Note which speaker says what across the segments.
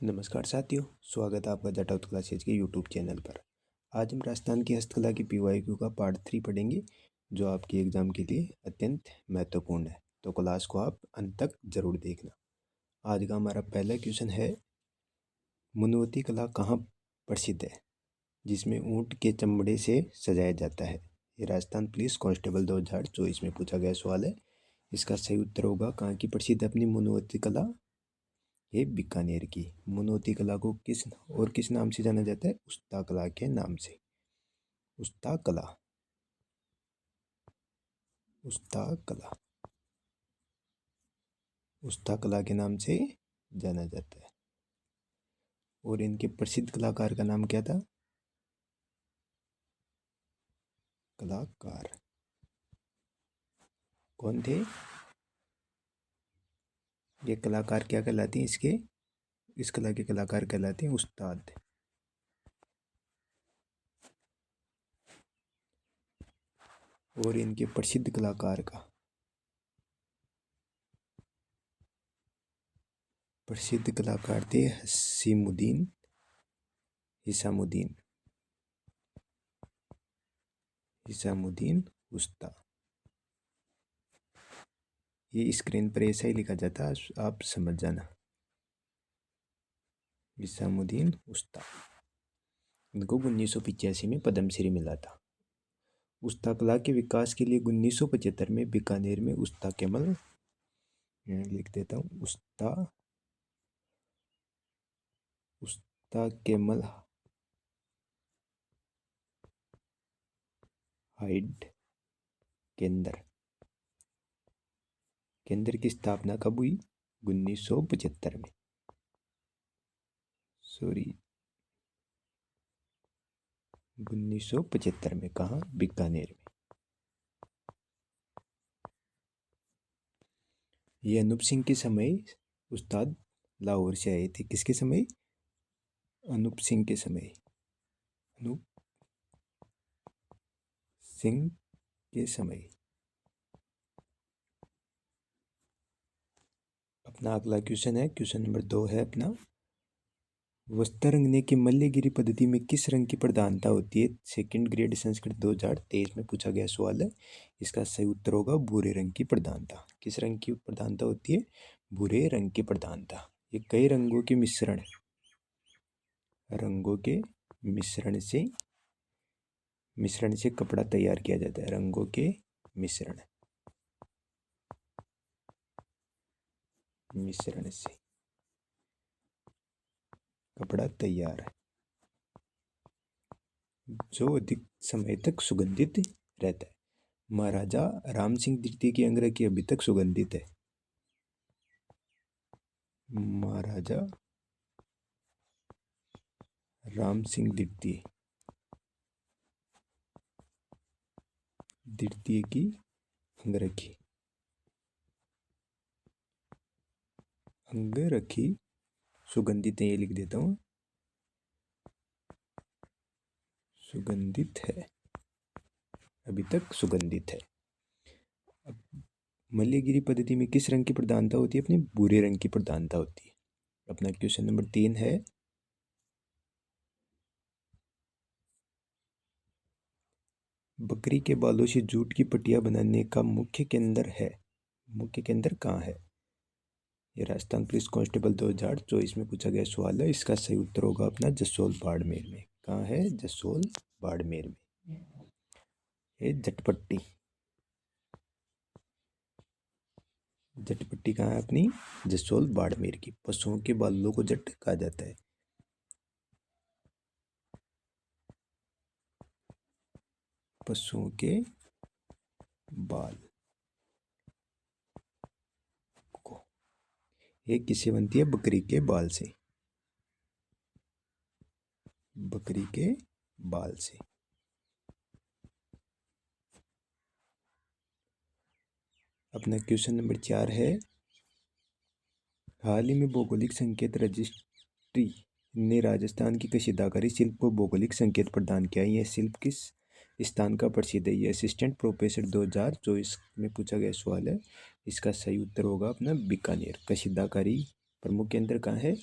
Speaker 1: नमस्कार साथियों, स्वागत है आपका जटाउत क्लासेज के यूट्यूब चैनल पर। आज हम राजस्थान की हस्तकला की पीवाईक्यू का पार्ट 3 पढ़ेंगे, जो आपके एग्जाम के लिए अत्यंत महत्वपूर्ण है। तो क्लास को आप अंत तक जरूर देखना। आज का हमारा पहला क्वेश्चन है, मुनवती कला कहाँ प्रसिद्ध है, जिसमें ऊँट के चमड़े से सजाया जाता है। ये राजस्थान पुलिस कांस्टेबल 2024 में पूछा गया सवाल है। इसका सही उत्तर होगा, कहाँ की प्रसिद्ध अपनी मुनवती कला, ये बीकानेर की। मुनवती कला को किस नाम से जाना जाता है? उस्ता कला के नाम से। उस्ता कला, उस्ता कला, उस्ता कला के नाम से जाना जाता है। और इनके प्रसिद्ध कलाकार का नाम क्या था? कलाकार कौन थे? ये कलाकार क्या कहलाते हैं? इस कला के कलाकार कहलाते हैं उस्ताद। और इनके प्रसिद्ध कलाकार का प्रसिद्ध कलाकार थे हसीमुद्दीन, हिसामुद्दीन, हिसामुद्दीन उस्ता। ये स्क्रीन पर ऐसा ही लिखा जाता है, आप समझ जाना। हिसामुद्दीन उस्ता, इनको 1985 में पद्मश्री मिला था। उस्ता कला के विकास के लिए 1975 में बीकानेर में उस्ता केमल, लिख देता हूँ, उस्ता केमल हाइड केंद्र की स्थापना कब हुई? 1975 में। 1975 में। कहाँ? बीकानेर में। ये अनूप सिंह के समय उस्ताद लाहौर से आए थे। किसके समय? अनूप सिंह के समय। अनूप सिंह के समय। अपना अगला क्वेश्चन है, क्वेश्चन नंबर 2 है अपना, वस्त्र रंगने की मल्लगिरी पद्धति में किस रंग की प्रधानता होती है? सेकंड ग्रेड संस्कृत 2023 में पूछा गया सवाल है। इसका सही उत्तर होगा भूरे रंग की प्रधानता। किस रंग की प्रधानता होती है? भूरे रंग की प्रधानता। ये कई रंगों के मिश्रण से कपड़ा तैयार किया जाता है। रंगों के मिश्रण से कपड़ा तैयार है, जो अधिक समय तक सुगंधित रहता है। महाराजा राम सिंह द्वितीय की अंगरखी अभी तक सुगंधित है। महाराजा राम सिंह द्वितीय की अंगरखी सुगंधित है। ये लिख देता हूँ, सुगंधित है, अभी तक सुगंधित है। अब मल्लगिरी पद्धति में किस रंग की प्रधानता होती है? अपनी भूरे रंग की प्रधानता होती है। अपना क्वेश्चन नंबर 3 है, बकरी के बालों से जूट की पट्टियां बनाने का मुख्य केंद्र कहाँ है? ये राजस्थान पुलिस कांस्टेबल 2024 में पूछा गया सवाल है। इसका सही उत्तर होगा अपना जसोल बाड़मेर में। कहाँ है? जसोल बाड़मेर में। ये जटपट्टी कहाँ है? अपनी जसोल बाड़मेर की। पशुओं के बालों को जट कहा जाता है। पशुओं के बाल को, ये किससे बनती है? बकरी के बाल से। बकरी के बाल से। अपना क्वेश्चन नंबर 4 है, हाल ही में भौगोलिक संकेत रजिस्ट्री ने राजस्थान की कशीदाकारी शिल्प को भौगोलिक संकेत प्रदान किया। यह शिल्प किस स्थान का प्रसिद्ध है? यह असिस्टेंट प्रोफेसर 2024 में पूछा गया सवाल है। इसका सही उत्तर होगा अपना बीकानेर। कशीदाकारी प्रमुख केंद्र कहाँ है?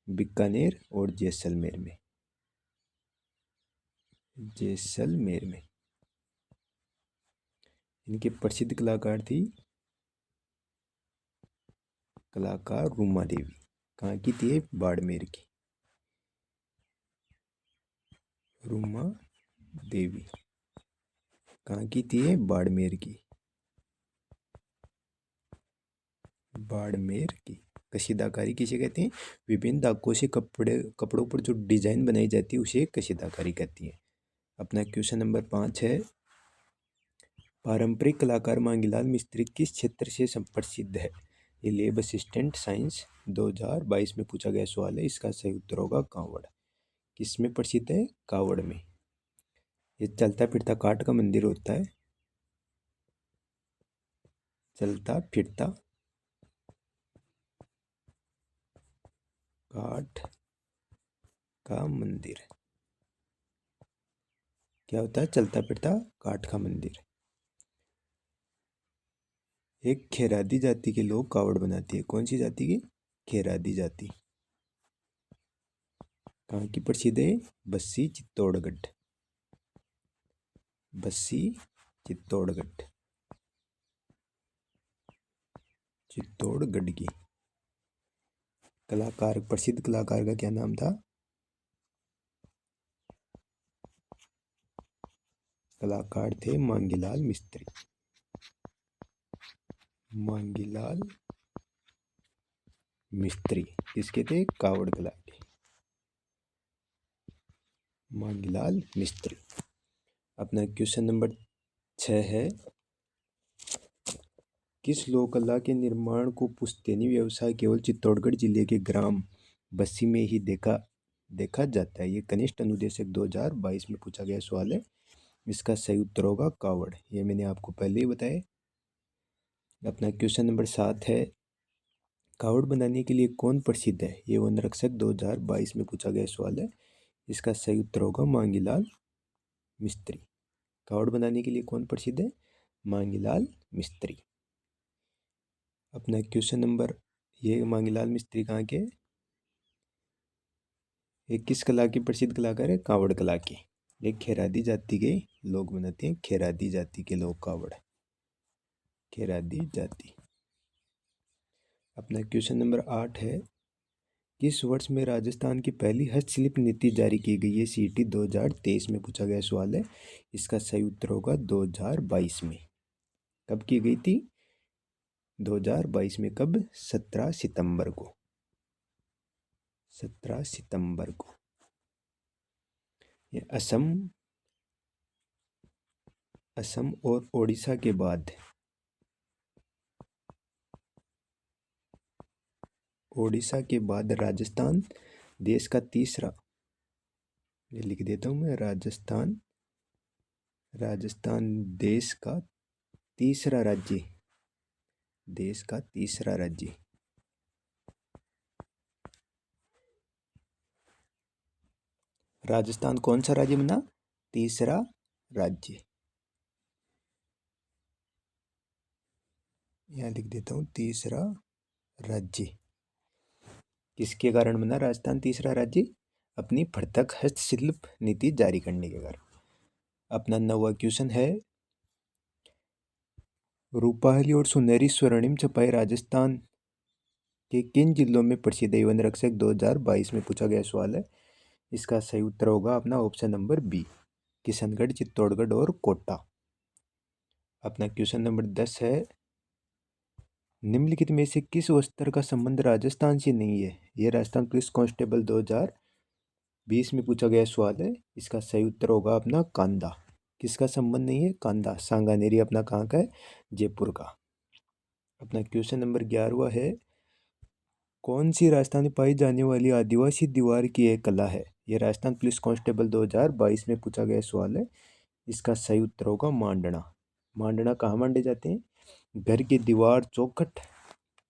Speaker 1: बीकानेर और जैसलमेर में। जैसलमेर में। इनके प्रसिद्ध कलाकार थी कलाकार रूमा देवी। कहाँ की थी? बाड़मेर की। रूमा देवी कहाँ की थी? बाड़मेर की। बाड़मेर की। कशीदाकारी किसे कहते हैं? विभिन्न धागों से कपड़ों पर जो डिजाइन बनाई जाती है उसे कशीदाकारी कहती है। अपना क्वेश्चन नंबर 5 है, पारंपरिक कलाकार मांगीलाल मिस्त्री किस क्षेत्र से प्रसिद्ध है? ये लेब असिस्टेंट साइंस 2022 में पूछा गया सवाल है। इसका सही उत्तर होगा कांवड़। किस में प्रसिद्ध है? कांवड़ में। ये चलता फिरता काठ का मंदिर होता है। चलता फिरता काठ का मंदिर क्या होता है? चलता फिरता काठ का मंदिर। एक खेरादी जाति के लोग कावड़ बनाती है। कौन सी जाति की? खेरादी जाति। कहाँ की प्रसिद्ध है? बस्सी चित्तौड़गढ़। बस्सी चित्तौड़गढ़। चित्तौड़गढ़ की। कलाकार, प्रसिद्ध कलाकार का क्या नाम था? कलाकार थे मांगीलाल मिस्त्री। मांगीलाल मिस्त्री किसके थे? कावड़ कला के। मांगीलाल मिस्त्री। अपना क्वेश्चन नंबर 6 है, किस लोक कला के निर्माण को पुश्तैनी व्यवसाय केवल चित्तौड़गढ़ जिले के ग्राम बस्सी में ही देखा जाता है? ये कनिष्ठ अनुदेशक 2022 में पूछा गया सवाल है। इसका सही उत्तर होगा कावड़। ये मैंने आपको पहले ही बताया। अपना क्वेश्चन नंबर 7 है, कावड़ बनाने के लिए कौन प्रसिद्ध है? ये वन रक्षक 2022 में पूछा गया सवाल है। इसका सही उत्तर होगा मांगीलाल मिस्त्री। कावड़ बनाने के लिए कौन प्रसिद्ध है? मांगीलाल मिस्त्री। अपना क्वेश्चन नंबर, ये मांगीलाल मिस्त्री कहाँ के? एक किस कला की प्रसिद्ध कलाकार है? कावड़ कला के। एक खेरादी जाति के लोग बनाते हैं। खेरादी जाति के लोग कावड़। खेरादी जाति। अपना क्वेश्चन नंबर 8 है, किस वर्ष में राजस्थान की पहली हस्तशिल्प नीति जारी की गई है? CET 2023 में पूछा गया सवाल है। इसका सही उत्तर होगा 2022 में। कब की गई थी? 2022 में। कब? 17 सितंबर को। 17 सितंबर को। ये असम और ओडिशा के बाद राजस्थान देश का तीसरा, ये लिख देता हूँ मैं, राजस्थान देश का तीसरा राज्य। देश का तीसरा राज्य। राजस्थान कौन सा राज्य बना? तीसरा राज्य। यहाँ लिख देता हूँ तीसरा राज्य। किसके कारण बना राजस्थान तीसरा राज्य? अपनी पृथक हस्तशिल्प नीति जारी करने के कारण। अपना 9वां क्वेश्चन है, रूपाली और सुनहरी स्वर्णिम छपाई राजस्थान के किन जिलों में प्रसिद्ध है? वन रक्षक 2022 में पूछा गया सवाल है। इसका सही उत्तर होगा अपना option number B, Kishangarh, Chittorgarh और कोटा। अपना क्वेश्चन नंबर 10 है, निम्नलिखित में से किस वस्त्र का संबंध राजस्थान से नहीं है? यह राजस्थान पुलिस कांस्टेबल 2020 में पूछा गया सवाल है। इसका सही उत्तर होगा अपना कांदा। किसका संबंध नहीं है? कांदा। सांगानेरी अपना कहाँ का है? जयपुर का। अपना क्वेश्चन नंबर 11वां है, कौन सी राजस्थान में पाई जाने वाली आदिवासी दीवार की एक कला है? यह राजस्थान पुलिस कांस्टेबल 2022 में पूछा गया सवाल है। इसका सही उत्तर होगा मांडना। मांडना कहाँ मांडे जाते हैं? घर की दीवार चौखट,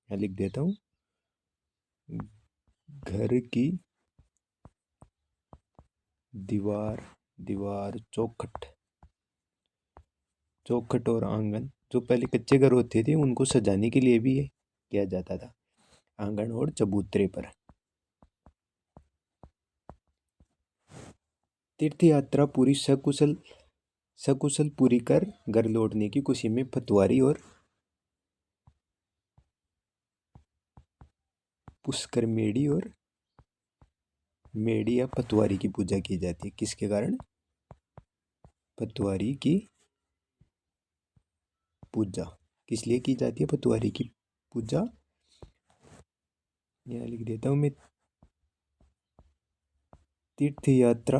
Speaker 1: मैं लिख देता हूँ, घर की दीवार चौखट और आंगन, जो पहले कच्चे घर होते थे उनको सजाने के लिए भी ये किया जाता था। आंगन और चबूतरे पर। तीर्थ यात्रा पूरी सकुशल सकुशल पूरी कर घर लौटने की खुशी में पतवारी और पुष्कर मेड़ी और मेड़ी या पतवारी की पूजा की जाती है। किसके कारण? पतवारी की पूजा। किस लिए की जाती है पतवारी की पूजा? यहाँ लिख देता हूँ मैं, तीर्थ यात्रा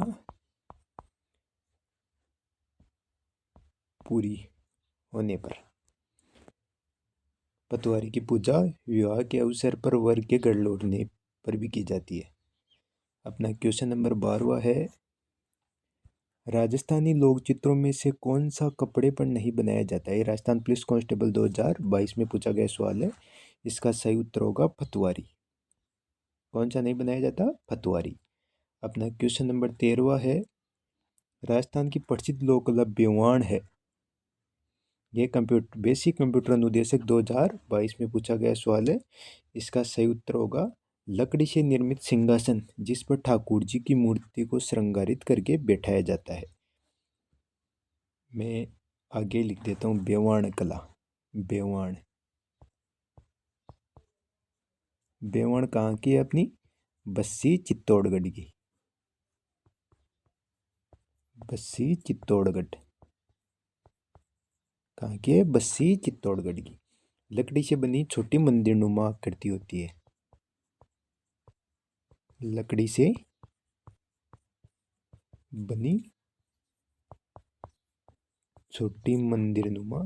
Speaker 1: पूरी होने पर। पतवारी की पूजा विवाह के अवसर पर वर के घर लौटने पर भी की जाती है। अपना क्वेश्चन नंबर 12 है, राजस्थानी लोक चित्रों में से कौन सा कपड़े पर नहीं बनाया जाता है? ये राजस्थान पुलिस कांस्टेबल 2022 में पूछा गया सवाल है। इसका सही उत्तर होगा पतवारी। कौन सा नहीं बनाया जाता? पतवारी। अपना क्वेश्चन नंबर 13 है, राजस्थान की प्रसिद्ध लोक कला बेवाण है। ये कंप्यूटर बेसिक कंप्यूटर अनुदेशक 2022 में पूछा गया सवाल है। इसका सही उत्तर होगा लकड़ी से निर्मित सिंहासन जिस पर ठाकुर जी की मूर्ति को श्रृंगारित करके बैठाया जाता है। मैं आगे लिख देता हूँ बेवाण कला। बेवाण, बेवाण कहाँ की है? अपनी बस्सी चित्तौड़गढ़ की। बस्सी चित्तौड़गढ़ कहाँ की है? बस्सी चित्तौड़गढ़ की। लकड़ी से बनी छोटी मंदिर नुमा आकृति होती है। लकड़ी से बनी छोटी मंदिर नुमा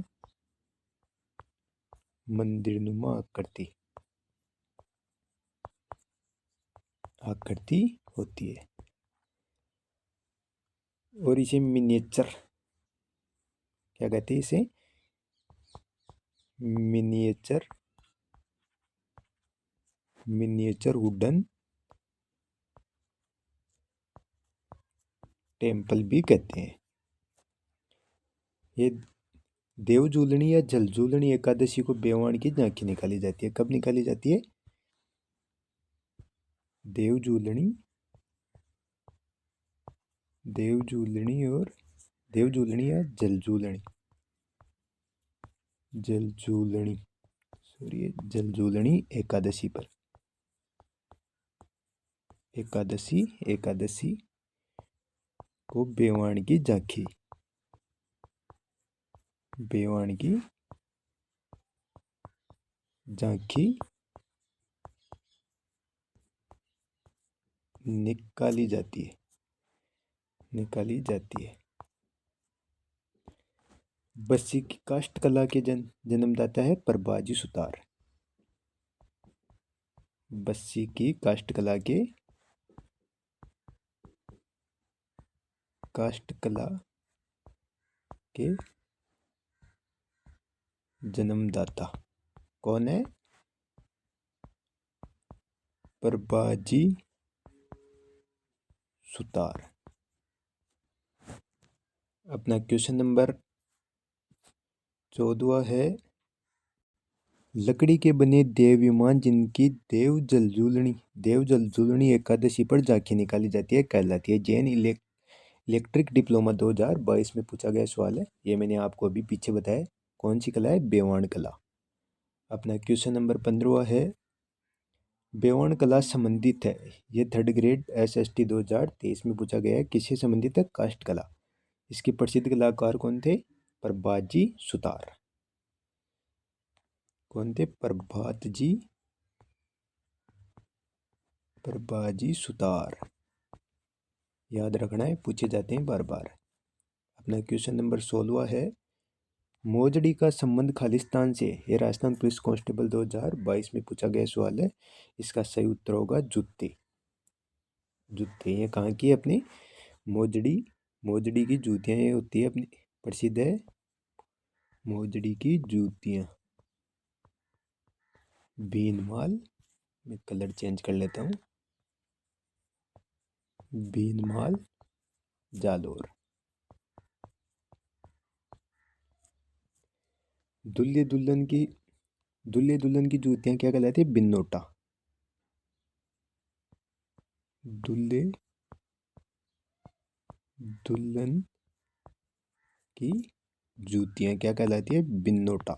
Speaker 1: आकृति होती है। और इसे मिनिएचर क्या कहते हैं? इसे मिनिएचर वुडन टेम्पल भी कहते हैं। ये देवजूलनी या जलजूलनी एकादशी को बेवाण की झांकी निकाली जाती है। कब निकाली जाती है? देवजूलनी या जलजूलनी एकादशी पर। एकादशी को बेवाण की झांकी निकाली जाती है। बस्सी की काष्ठ कला के जन्मदाता है प्रभाजी सुतार। बस्सी की काष्ठ कला के जन्मदाता कौन है? प्रभाजी सुतार। अपना क्वेश्चन नंबर 14 है, लकड़ी के बने देव विमान जिनकी देव जलजूलनी एकादशी पर झांकी निकाली जाती है कहलाती है। जैन इलेक्ट्रिक डिप्लोमा 2022 में पूछा गया सवाल है। ये मैंने आपको अभी पीछे बताया। कौन सी कला है? बेवाण कला। अपना क्वेश्चन नंबर 15 है, बेवाण कला संबंधित है। ये थर्ड ग्रेड SST 2023 में पूछा गया है। किससे संबंधित है? काष्ठ कला। इसके प्रसिद्ध कलाकार कौन थे? प्रभाजी सुतार। कौन थे? प्रभाजी सुतार। याद रखना है, पूछे जाते हैं बार बार। अपना क्वेश्चन नंबर 16 है, मोजड़ी का संबंध खालिस्तान से। ये राजस्थान पुलिस कांस्टेबल 2022 में पूछा गया सवाल है। इसका सही उत्तर होगा जूते। ये कहाँ की है? अपनी मोजड़ी की जूतियाँ ये होती है अपनी प्रसिद्ध है। मोजड़ी की जूतियाँ बीनमाल, मैं कलर चेंज कर लेता हूँ, बीनमाल जालोर। दुल्हे दुल्हन की जूतियाँ क्या कहलाती है? बिन्नोटा। दुल्हे दुल्हन की जूतियां क्या कहलाती है? बिन्नोटा।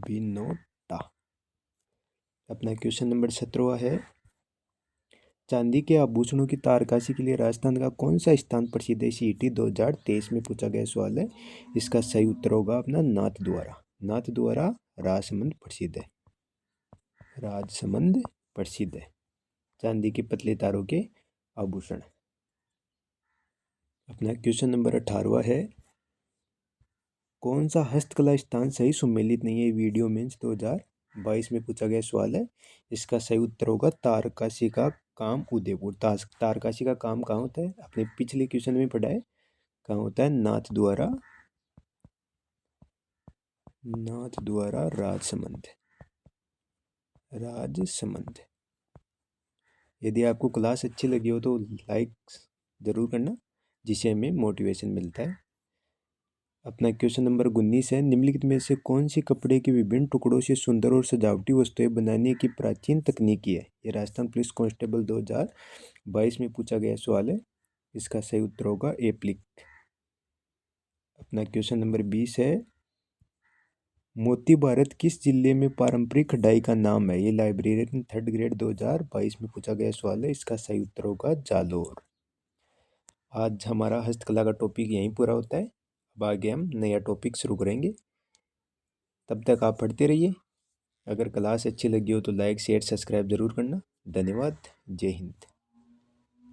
Speaker 1: बिनोटा। अपना क्वेश्चन नंबर 17 है, चांदी के आभूषणों की तारकशी के लिए राजस्थान का कौन सा स्थान प्रसिद्ध है? सीटी 2023 में पूछा गया सवाल है। इसका सही उत्तर होगा अपना नाथ द्वारा। नाथ द्वारा राजसमंद प्रसिद्ध है। राजसमंद प्रसिद्ध है चांदी के पतले तारों के आभूषण। अपना क्वेश्चन नंबर 18 है, कौन सा हस्तकला स्थान सही सुमेलित नहीं है? वीडियो मेंस 2022 में पूछा गया सवाल है। इसका सही उत्तर होगा तारकशी का काम उदयपुर। तारकशी का काम कहाँ होता है? अपने पिछले क्वेश्चन में पढ़ा है। कहाँ होता है? नाथ द्वारा। नाथ द्वारा राजसमंद। राजसमंद। यदि आपको क्लास अच्छी लगी हो तो लाइक ज़रूर करना, जिससे हमें मोटिवेशन मिलता है। अपना क्वेश्चन नंबर 19 है, निम्नलिखित में से कौन सी कपड़े के विभिन्न टुकड़ों से सुंदर और सजावटी वस्तुएं बनाने की प्राचीन तकनीकी है? ये राजस्थान पुलिस कांस्टेबल 2022 में पूछा गया सवाल है। इसका सही उत्तर होगा एप्लिक। अपना क्वेश्चन नंबर 20 है, मोती भारत किस जिले में पारंपरिक कढ़ाई का नाम है? ये लाइब्रेरियन 3rd ग्रेड 2022 में पूछा गया सवाल है। इसका सही उत्तर होगा जालोर। आज हमारा हस्तकला का टॉपिक यहीं पूरा होता है। अब आगे हम नया टॉपिक शुरू करेंगे। तब तक आप पढ़ते रहिए। अगर क्लास अच्छी लगी हो तो लाइक शेयर सब्सक्राइब ज़रूर करना। धन्यवाद। जय हिंद।